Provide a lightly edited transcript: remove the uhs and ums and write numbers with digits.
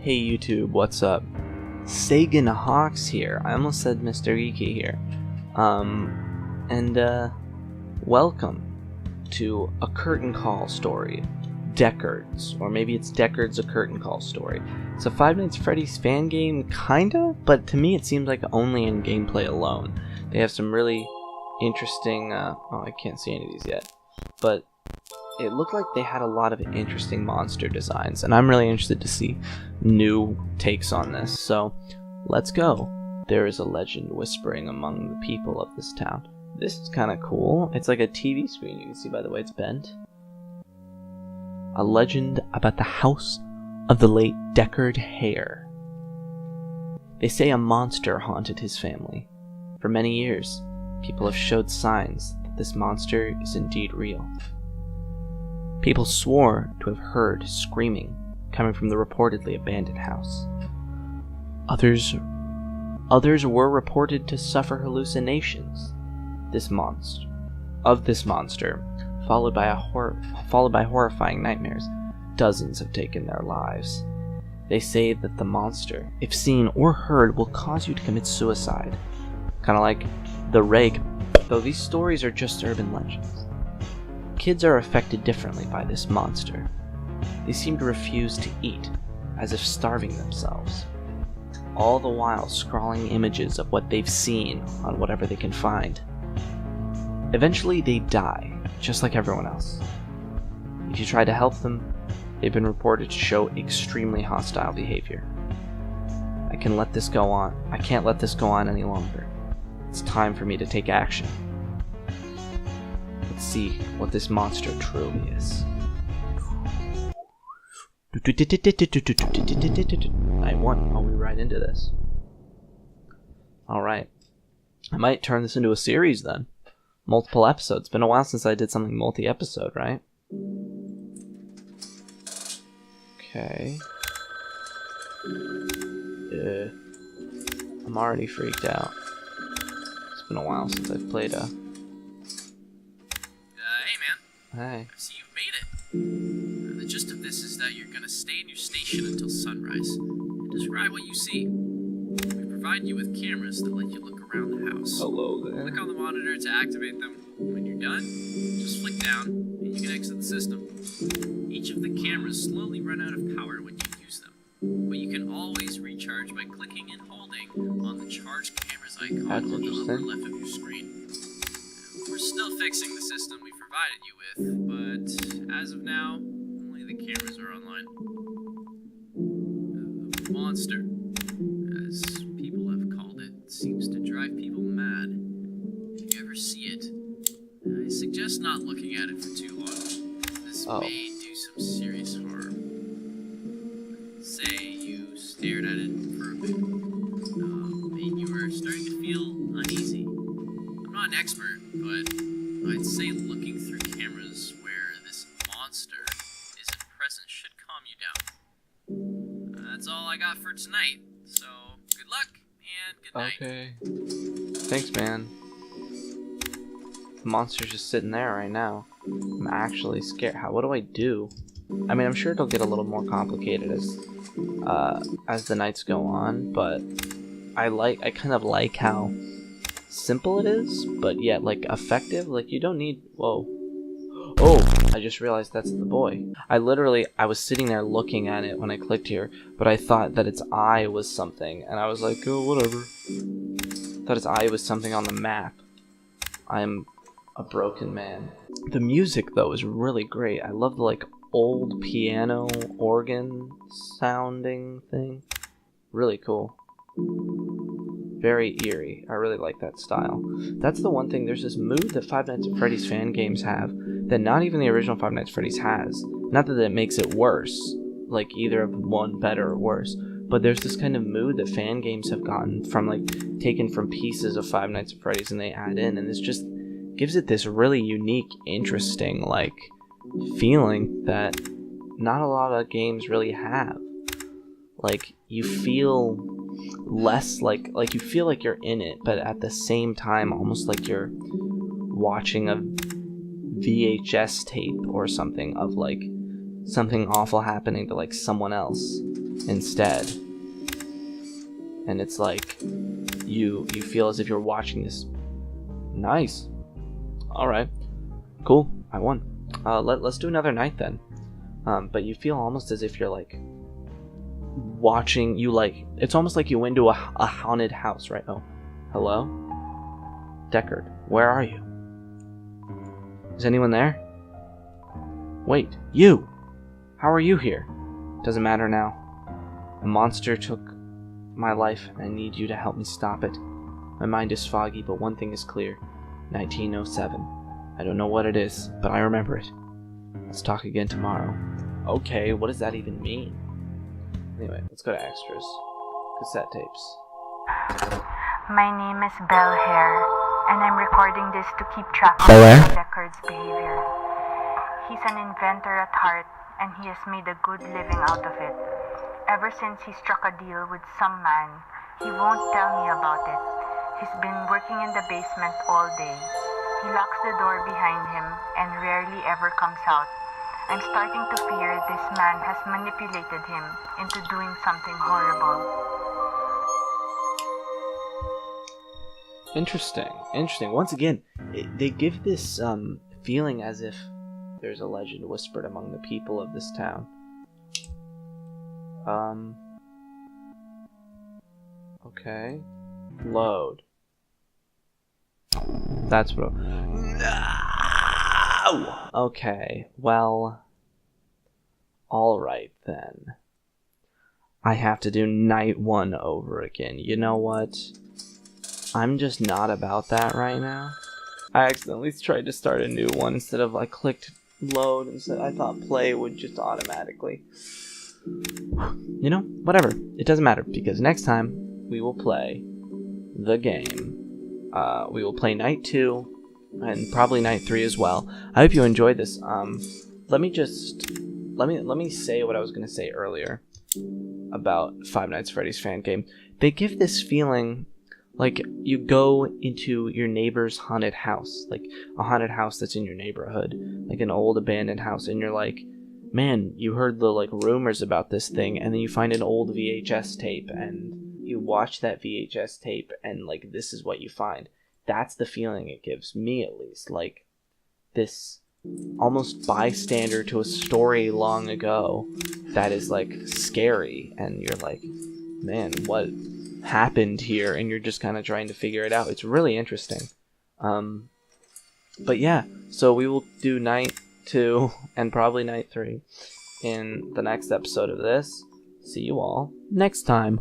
Hey YouTube, what's up? Sagan Hawks here. I almost said Mr. Geeky here. Welcome to a curtain call story. Dekkard's, or maybe it's Dekkard's A Curtain Call story. It's a Five Nights at Freddy's fan game, kinda, but to me it seems like only in gameplay alone. They have some really interesting, oh, I can't see any of these yet, but it looked like they had a lot of interesting monster designs, and I'm really interested to see new takes on this, so let's go. There is a legend whispering among the people of this town. This is kind of cool. It's like a TV screen, you can see by the way it's bent. A legend about the house of the late Dekkard Hare. They say a monster haunted his family. For many years, people have showed signs that this monster is indeed real. People swore to have heard screaming coming from the reportedly abandoned house. Others were reported to suffer hallucinations. This monster, followed by horrifying nightmares. Dozens have taken their lives. They say that the monster, if seen or heard, will cause you to commit suicide. Kind of like the Rake, though these stories are just urban legends. Kids are affected differently by this monster. They seem to refuse to eat, as if starving themselves, all the while scrawling images of what they've seen on whatever they can find. Eventually they die, just like everyone else. If you try to help them, they've been reported to show extremely hostile behavior. I can't let this go on any longer. It's time for me to take action. Let's see what this monster truly is. Night 1. I'll be right into this. Alright. I might turn this into a series then. Multiple episodes. It's been a while since I did something multi-episode, right? Okay. I'm already freaked out. It's been a while since I've played a... Hey. I see you've made it. The gist of this is that you're gonna stay in your station until sunrise and describe what you see. We provide you with cameras that let you look around the house. Hello there. Click on the monitor to activate them. When you're done, just flick down and you can exit the system. Each of the cameras slowly run out of power when you use them, but you can always recharge by clicking and holding on the charge cameras icon on the upper left of your screen. We're still fixing the system we provided you with, but as of now, only the cameras are online. The monster, as people have called it, seems to drive people mad. If you ever see it, I suggest not looking at it for too long. This may do some serious harm. Say you stared at it for a bit, and you were starting to feel uneasy. I'm not an expert, but I'd say looking through cameras where this monster isn't present should calm you down. That's all I got for tonight, so good luck and good night. Okay. Thanks, man. The monster's just sitting there right now. I'm actually scared. What do I do? I mean, I'm sure it'll get a little more complicated as the nights go on, but I kind of like how simple it is, but yet like effective. Like you don't need... Whoa. Oh, I just realized that's the boy. I was sitting there looking at it when I clicked here, but I thought that its eye was something, and I was like, oh, whatever. Thought its eye was something on the map. I'm a broken man. The music though is really great. I love the like old piano organ sounding thing. Really cool. Very eerie. I really like that style. That's the one thing. There's this mood that Five Nights at Freddy's fan games have that not even the original Five Nights at Freddy's has. Not that it makes it worse, like either of one better or worse, but there's this kind of mood that fan games have gotten from like taken from pieces of Five Nights at Freddy's and they add in, and this just gives it this really unique, interesting like feeling that not a lot of games really have. Like you feel less like you feel like you're in it, but at the same time almost like you're watching a VHS tape or something of like something awful happening to like someone else. instead. And it's like you feel as if you're watching this. Nice. All right. Cool. I won. Let's do another night then. But you feel almost as if you're like watching. It's almost like you went to a haunted house, right? Oh, hello, Dekkard. Where are you? Is anyone there? Wait, you. How are you here? Doesn't matter now. A monster took my life, and I need you to help me stop it. My mind is foggy, but one thing is clear. 1907. I don't know what it is, but I remember it. Let's talk again tomorrow. Okay, what does that even mean? Anyway, let's go to extras. Cassette tapes. My name is Bel Air, and I'm recording this to keep track of Bel Air? Deckard's behavior. He's an inventor at heart, and he has made a good living out of it. Ever since he struck a deal with some man, he won't tell me about it. He's been working in the basement all day. He locks the door behind him and rarely ever comes out. I'm starting to fear this man has manipulated him into doing something horrible. Interesting. Once again, they give this feeling as if there's a legend whispered among the people of this town. Okay. Load. That's what. No! Okay, well. Alright then. I have to do night 1 over again. You know what? I'm just not about that right now. I accidentally tried to start a new one instead of I clicked load instead. I thought play would just automatically. You know, whatever. It doesn't matter because next time we will play the game. We will play night 2 and probably night 3 as well. I hope you enjoyed this. Let me say what I was gonna say earlier about Five Nights at Freddy's fan game. They give this feeling like you go into your neighbor's haunted house, like a haunted house that's in your neighborhood, like an old abandoned house, and you're like, man, you heard the rumors about this thing, and then you find an old VHS tape and you watch that VHS tape and this is what you find. That's the feeling it gives me, at least, like this almost bystander to a story long ago that is scary, and you're like, man, what happened here? And you're just kind of trying to figure it out. It's really interesting. But yeah, so we will do night 2 and probably night 3 in the next episode of this. See you all next time.